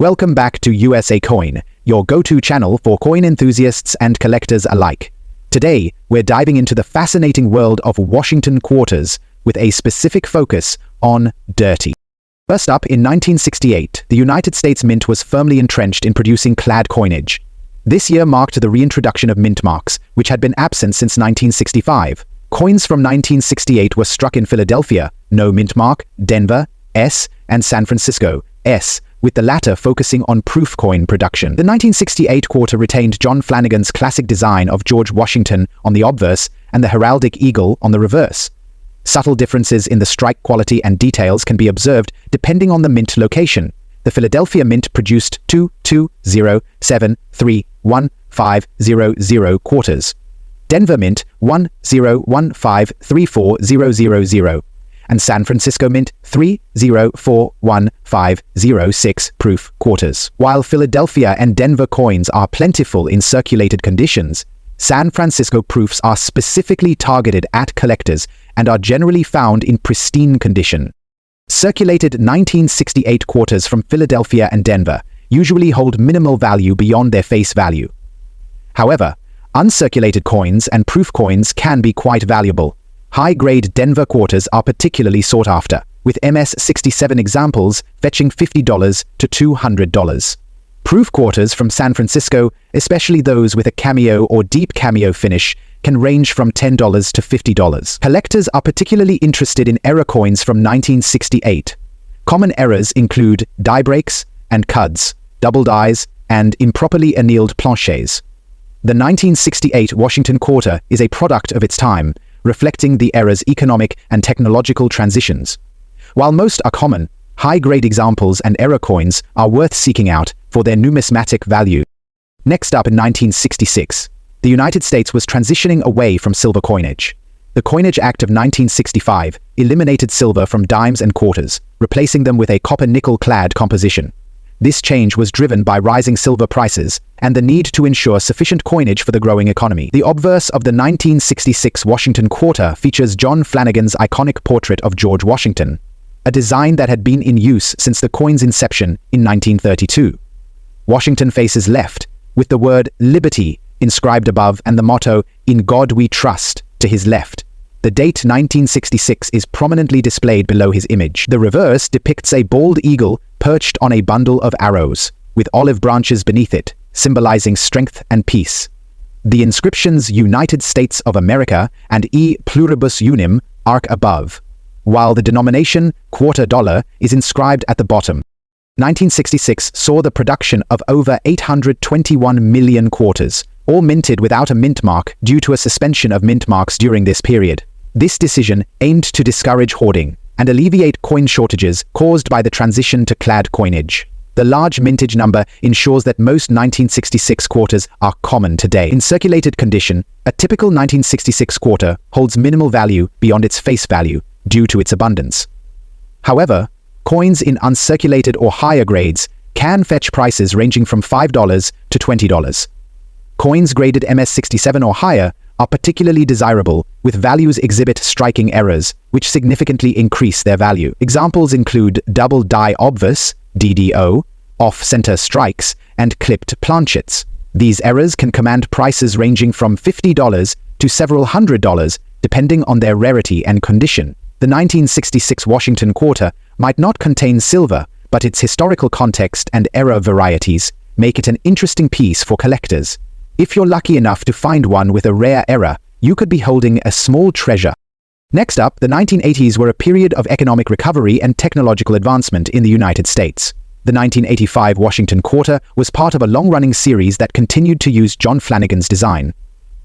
Welcome back to USA Coin, your go-to channel for coin enthusiasts and collectors alike. Today, we're diving into the fascinating world of Washington quarters with a specific focus on dirty. First up, in 1968, the United States Mint was firmly entrenched in producing clad coinage. This year marked the reintroduction of mint marks, which had been absent since 1965. Coins from 1968 were struck in Philadelphia, no mint mark, Denver, S, and San Francisco, S, with the latter focusing on proof coin production. The 1968 quarter retained John Flanagan's classic design of George Washington on the obverse and the heraldic eagle on the reverse. Subtle differences in the strike quality and details can be observed depending on the mint location. The Philadelphia Mint produced 220731500 quarters. Denver Mint 1015340000. And San Francisco Mint 30415006 proof quarters. While Philadelphia and Denver coins are plentiful in circulated conditions, San Francisco proofs are specifically targeted at collectors and are generally found in pristine condition. Circulated 1968 quarters from Philadelphia and Denver usually hold minimal value beyond their face value. However, uncirculated coins and proof coins can be quite valuable. High-grade Denver quarters are particularly sought after, with MS-67 examples fetching $50 to $200. Proof quarters from San Francisco, especially those with a cameo or deep cameo finish, can range from $10 to $50. Collectors are particularly interested in error coins from 1968. Common errors include die breaks and cuds, double dies, and improperly annealed planchets. The 1968 Washington quarter is a product of its time, reflecting the era's economic and technological transitions. While most are common, high-grade examples and error coins are worth seeking out for their numismatic value. Next up, in 1966, the United States was transitioning away from silver coinage. The Coinage Act of 1965 eliminated silver from dimes and quarters, replacing them with a copper-nickel clad composition. This change was driven by rising silver prices and the need to ensure sufficient coinage for the growing economy. The obverse of the 1966 Washington quarter features John Flanagan's iconic portrait of George Washington, a design that had been in use since the coin's inception in 1932. Washington faces left, with the word liberty inscribed above and the motto, "In God We Trust," to his left. The date 1966 is prominently displayed below his image. The reverse depicts a bald eagle perched on a bundle of arrows, with olive branches beneath it, symbolizing strength and peace. The inscriptions United States of America and E Pluribus Unum arc above, while the denomination quarter dollar is inscribed at the bottom. 1966 saw the production of over 821 million quarters, all minted without a mint mark due to a suspension of mint marks during this period. This decision aimed to discourage hoarding and alleviate coin shortages caused by the transition to clad coinage. The large mintage number ensures that most 1966 quarters are common today. In circulated condition, a typical 1966 quarter holds minimal value beyond its face value due to its abundance. However, coins in uncirculated or higher grades can fetch prices ranging from $5 to $20. Coins graded MS-67 or higher are particularly desirable, with values exhibit striking errors, which significantly increase their value. Examples include double die obverse, DDO, off-center strikes, and clipped planchets. These errors can command prices ranging from $50 to several $100, depending on their rarity and condition. The 1966 Washington quarter might not contain silver, but its historical context and error varieties make it an interesting piece for collectors. If you're lucky enough to find one with a rare error, you could be holding a small treasure. Next up, the 1980s were a period of economic recovery and technological advancement in the United States. The 1985 Washington quarter was part of a long-running series that continued to use John Flanagan's design.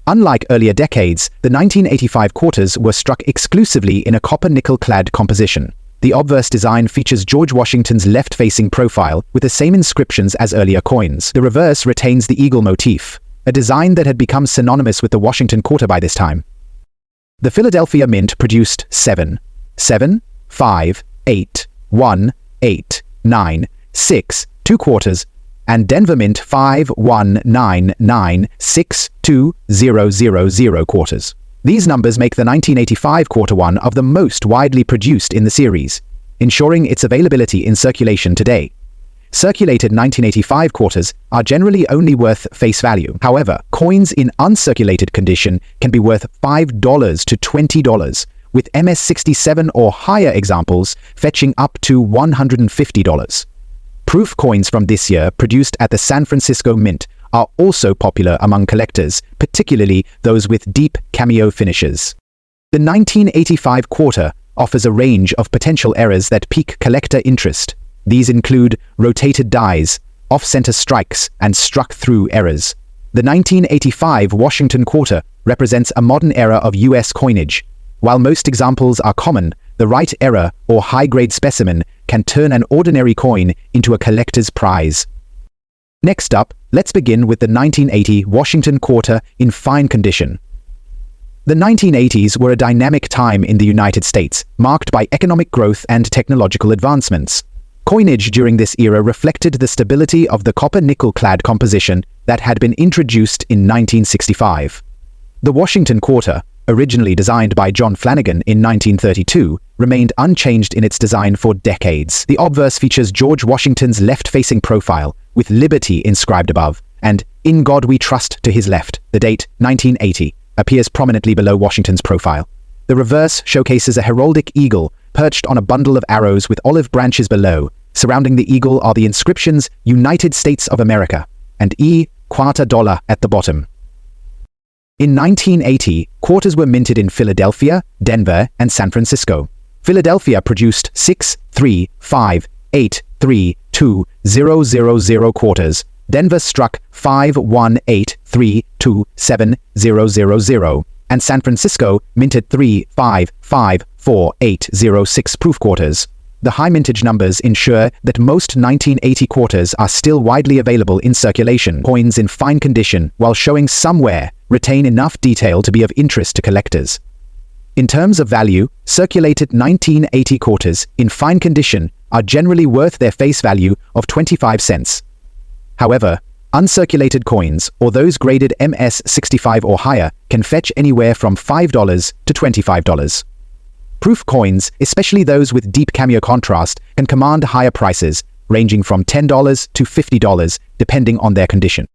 Unlike earlier decades, the 1985 quarters were struck exclusively in a copper-nickel clad composition. The obverse design features George Washington's left-facing profile with the same inscriptions as earlier coins. The reverse retains the eagle motif, a design that had become synonymous with the Washington quarter by this time. The Philadelphia Mint produced 7, 7, 5, 8, 1, 8, 9, 6, 2 quarters, and Denver Mint 5, 1, 9, 9, 6, 2, 0, 0, 0 quarters. These numbers make the 1985 quarter one of the most widely produced in the series, ensuring its availability in circulation today. circulated 1985 quarters are generally only worth face value. However, coins in uncirculated condition can be worth $5 to $20, with MS-67 or higher examples fetching up to $150. Proof coins from this year, produced at the San Francisco Mint, are also popular among collectors, particularly those with deep cameo finishes. The 1985 quarter offers a range of potential errors that pique collector interest. These include rotated dies, off-center strikes, and struck-through errors. The 1985 Washington quarter represents a modern era of U.S. coinage. While most examples are common, the right error or high-grade specimen can turn an ordinary coin into a collector's prize. Next up, let's begin with the 1980 Washington quarter in fine condition. The 1980s were a dynamic time in the United States, marked by economic growth and technological advancements. Coinage during this era reflected the stability of the copper-nickel-clad composition that had been introduced in 1965. The Washington quarter, originally designed by John Flanagan in 1932, remained unchanged in its design for decades. The obverse features George Washington's left-facing profile, with Liberty inscribed above, and "In God We Trust" to his left. The date, 1980, appears prominently below Washington's profile. The reverse showcases a heraldic eagle perched on a bundle of arrows with olive branches below. Surrounding the eagle are the inscriptions "United States of America" and $quarter at the bottom. In 1980, quarters were minted in Philadelphia, Denver, and San Francisco. Philadelphia produced 6, 3, 5, 8, 3, 2, 0, 0, 0 quarters. Denver struck 5, 1, 8, 3, 2, 7, 0, 0, 0, and San Francisco minted 3, 5, 5, 4, 8, 0, 6 proof quarters. The high mintage numbers ensure that most 1980 quarters are still widely available in circulation. Coins in fine condition, while showing some wear, retain enough detail to be of interest to collectors. In terms of value, circulated 1980 quarters in fine condition are generally worth their face value of 25 cents. However, uncirculated coins, or those graded MS-65 or higher, can fetch anywhere from $5 to $25. Proof coins, especially those with deep cameo contrast, can command higher prices, ranging from $10 to $50, depending on their condition.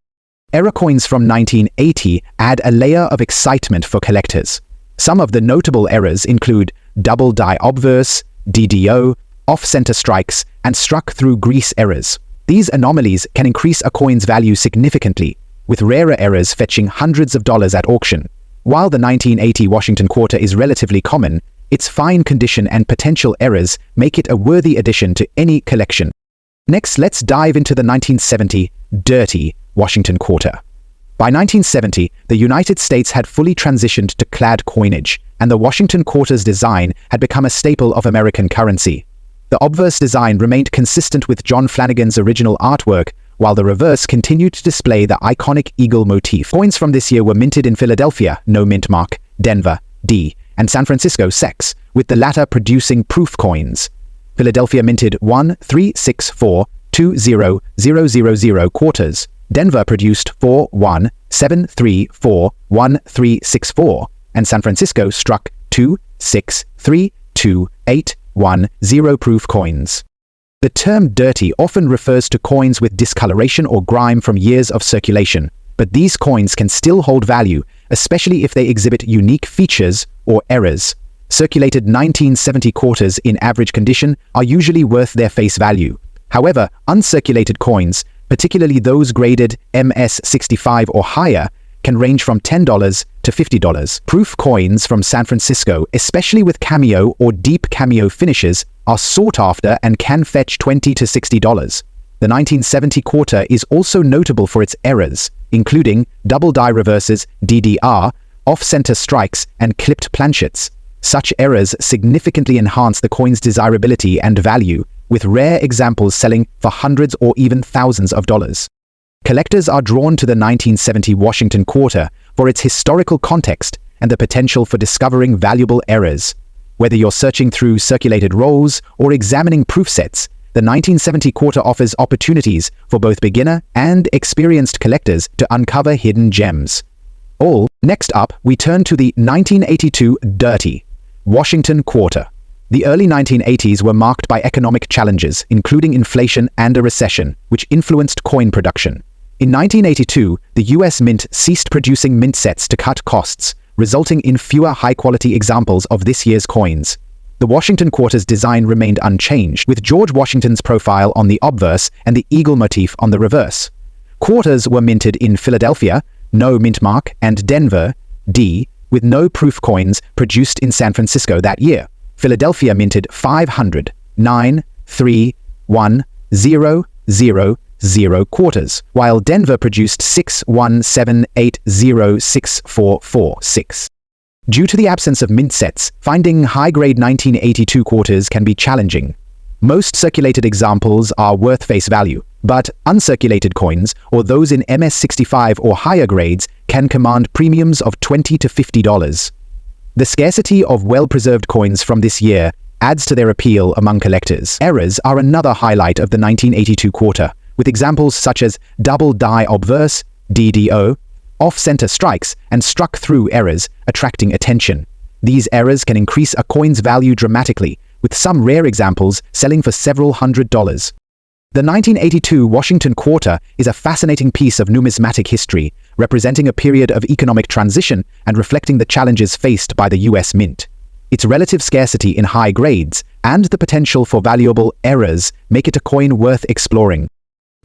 Error coins from 1980 add a layer of excitement for collectors. Some of the notable errors include double die obverse, DDO, off-center strikes, and struck-through grease errors. These anomalies can increase a coin's value significantly, with rarer errors fetching hundreds of dollars at auction. While the 1980 Washington quarter is relatively common, its fine condition and potential errors make it a worthy addition to any collection. Next, let's dive into the 1970 dirty Washington quarter. By 1970, the United States had fully transitioned to clad coinage, and the Washington quarter's design had become a staple of American currency. The obverse design remained consistent with John Flanagan's original artwork, while the reverse continued to display the iconic eagle motif. Coins from this year were minted in Philadelphia, no mint mark, Denver, D, and San Francisco, SEX, with the latter producing proof coins. Philadelphia minted 1, 3, 6, 4, 2, 0, 0, 0, 0 quarters. Denver produced 4, 1, 7, 3, 4, 1, 3, 6, 4, and San Francisco struck 2, 6, 3, 2, 8, 1, 0 proof coins. The term dirty often refers to coins with discoloration or grime from years of circulation, but these coins can still hold value, especially if they exhibit unique features or errors. Circulated 1970 quarters in average condition are usually worth their face value. However, uncirculated coins, particularly those graded MS-65 or higher, can range from $10 to $50. Proof coins from San Francisco, especially with cameo or deep cameo finishes, are sought after and can fetch $20 to $60. The 1970 quarter is also notable for its errors, including double die reverses, DDR, off-center strikes, and clipped planchets. Such errors significantly enhance the coin's desirability and value, with rare examples selling for hundreds or even thousands of dollars. Collectors are drawn to the 1970 Washington quarter for its historical context and the potential for discovering valuable errors. Whether you're searching through circulated rolls or examining proof sets, the 1970 quarter offers opportunities for both beginner and experienced collectors to uncover hidden gems. Next up, we turn to the 1982 dirty Washington quarter. The early 1980s were marked by economic challenges, including inflation and a recession, which influenced coin production. In 1982, the US Mint ceased producing mint sets to cut costs, resulting in fewer high-quality examples of this year's coins. The Washington Quarter's design remained unchanged, with George Washington's profile on the obverse and the eagle motif on the reverse. Quarters were minted in Philadelphia, no mint mark, and Denver, D, with no proof coins produced in San Francisco that year. Philadelphia minted 500,931,000 quarters, while Denver produced 617,806,446. Due to the absence of mint sets, finding high-grade 1982 quarters can be challenging. Most circulated examples are worth face value, but uncirculated coins, or those in MS-65 or higher grades, can command premiums of $20 to $50. The scarcity of well-preserved coins from this year adds to their appeal among collectors. Errors are another highlight of the 1982 quarter, with examples such as double die obverse, DDO, off-center strikes, and struck-through errors attracting attention. These errors can increase a coin's value dramatically, with some rare examples selling for several $100s. The 1982 Washington Quarter is a fascinating piece of numismatic history, representing a period of economic transition and reflecting the challenges faced by the US Mint. Its relative scarcity in high grades and the potential for valuable errors make it a coin worth exploring.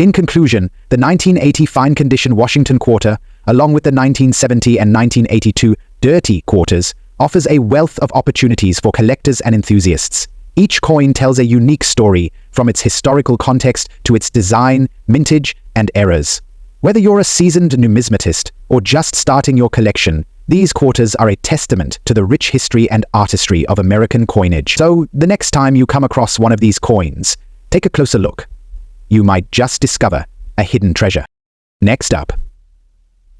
In conclusion, the 1980 fine condition Washington Quarter, along with the 1970 and 1982 dirty quarters, offers a wealth of opportunities for collectors and enthusiasts. Each coin tells a unique story, from its historical context to its design, mintage, and errors. Whether you're a seasoned numismatist or just starting your collection, these quarters are a testament to the rich history and artistry of American coinage. So, the next time you come across one of these coins, take a closer look. You might just discover a hidden treasure. Next up,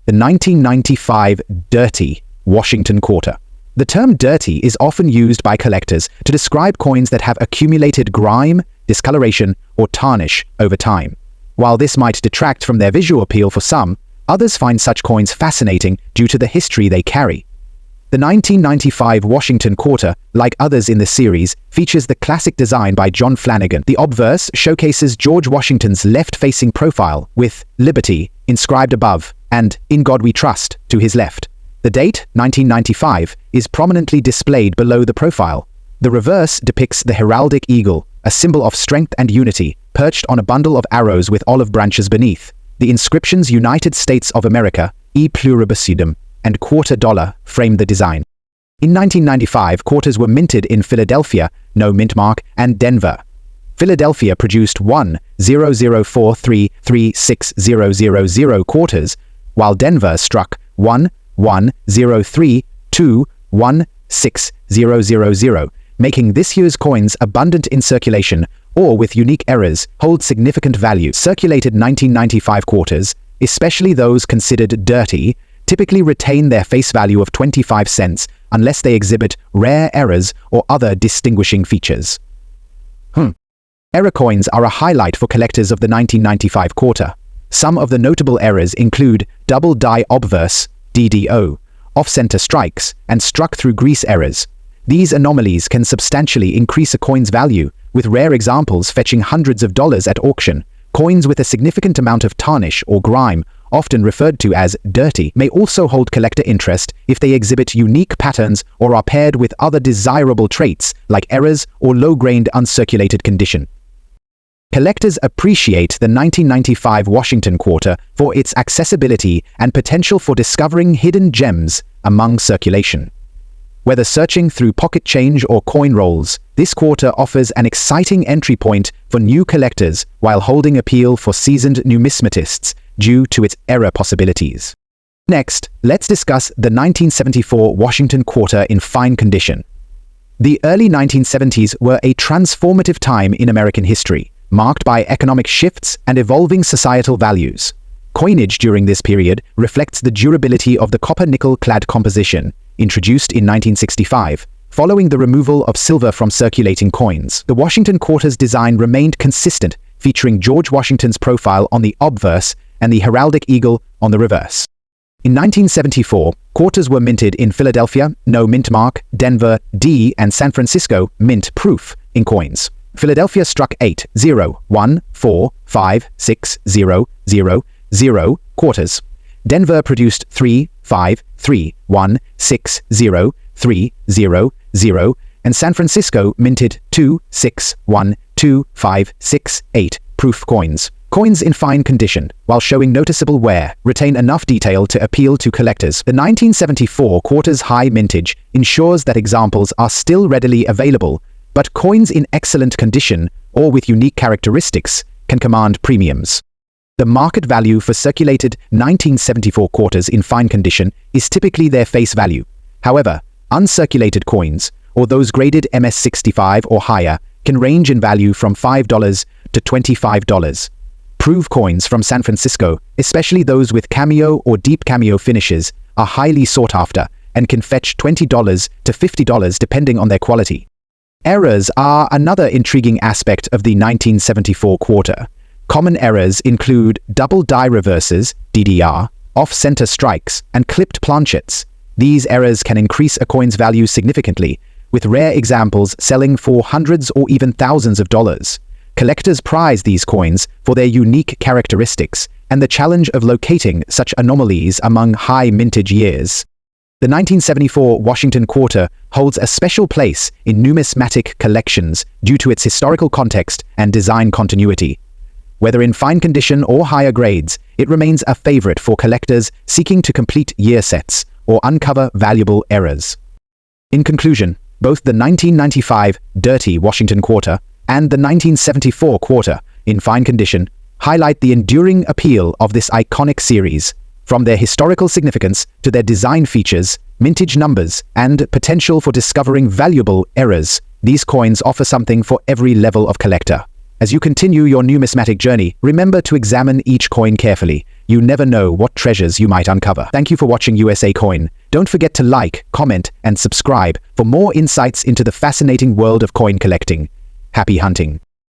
the 1995 Dirty Washington Quarter. The term dirty is often used by collectors to describe coins that have accumulated grime, discoloration, or tarnish over time. While this might detract from their visual appeal for some, others find such coins fascinating due to the history they carry. The 1995 Washington Quarter, like others in the series, features the classic design by John Flanagan. The obverse showcases George Washington's left-facing profile, with Liberty inscribed above and In God We Trust to his left. The date, 1995, is prominently displayed below the profile. The reverse depicts the heraldic eagle, a symbol of strength and unity, perched on a bundle of arrows with olive branches beneath. The inscriptions United States of America, E Pluribus Unum, and $quarter framed the design. In 1995, quarters were minted in Philadelphia, no mint mark, and Denver. Philadelphia produced 1,004,336,000 quarters, while Denver struck 1,032,160,000, making this year's coins abundant in circulation or with unique errors hold significant value. Circulated 1995 quarters, especially those considered dirty, typically retain their face value of 25 cents unless they exhibit rare errors or other distinguishing features. Error coins are a highlight for collectors of the 1995 quarter. Some of the notable errors include double die obverse, DDO, off-center strikes, and struck-through grease errors. These anomalies can substantially increase a coin's value, with rare examples fetching hundreds of dollars at auction. Coins with a significant amount of tarnish or grime, often referred to as dirty, may also hold collector interest if they exhibit unique patterns or are paired with other desirable traits like errors or low-grained uncirculated condition. Collectors appreciate the 1995 Washington Quarter for its accessibility and potential for discovering hidden gems among circulation. Whether searching through pocket change or coin rolls, this quarter offers an exciting entry point for new collectors while holding appeal for seasoned numismatists due to its error possibilities. Next, let's discuss the 1974 Washington Quarter in fine condition. The early 1970s were a transformative time in American history, marked by economic shifts and evolving societal values. Coinage during this period reflects the durability of the copper-nickel clad composition, introduced in 1965, following the removal of silver from circulating coins. The Washington Quarter's design remained consistent, featuring George Washington's profile on the obverse and the heraldic eagle on the reverse. In 1974, quarters were minted in Philadelphia, no mint mark, Denver, D, and San Francisco, mint proof, in coins. Philadelphia struck 8, 0, 1, 4, 5, 6, 0, 0, 0 quarters. Denver produced 3, 5, 3, 1, 6, 0, 3, 0, 0, and San Francisco minted 2, 6, 1, 2, 5, 6, 8 proof coins. Coins in fine condition, while showing noticeable wear, retain enough detail to appeal to collectors. The 1974 quarters high mintage ensures that examples are still readily available, but coins in excellent condition or with unique characteristics can command premiums. The market value for circulated 1974 quarters in fine condition is typically their face value. However, uncirculated coins, or those graded MS65 or higher, can range in value from $5 to $25. Proof coins from San Francisco, especially those with cameo or deep cameo finishes, are highly sought after and can fetch $20 to $50 depending on their quality. Errors are another intriguing aspect of the 1974 quarter. Common errors include double die reverses, DDR, off-center strikes, and clipped planchets. These errors can increase a coin's value significantly, with rare examples selling for hundreds or even thousands of dollars. Collectors prize these coins for their unique characteristics and the challenge of locating such anomalies among high mintage years. The 1974 Washington quarter holds a special place in numismatic collections due to its historical context and design continuity. Whether in fine condition or higher grades, it remains a favorite for collectors seeking to complete year sets or uncover valuable errors. In conclusion, both the 1995 Dirty Washington quarter and the 1974 quarter, in fine condition, highlight the enduring appeal of this iconic series. From their historical significance to their design features, mintage numbers, and potential for discovering valuable errors, these coins offer something for every level of collector. As you continue your numismatic journey, remember to examine each coin carefully. You never know what treasures you might uncover. Thank you for watching USA Coin. Don't forget to like, comment, and subscribe for more insights into the fascinating world of coin collecting. Happy hunting!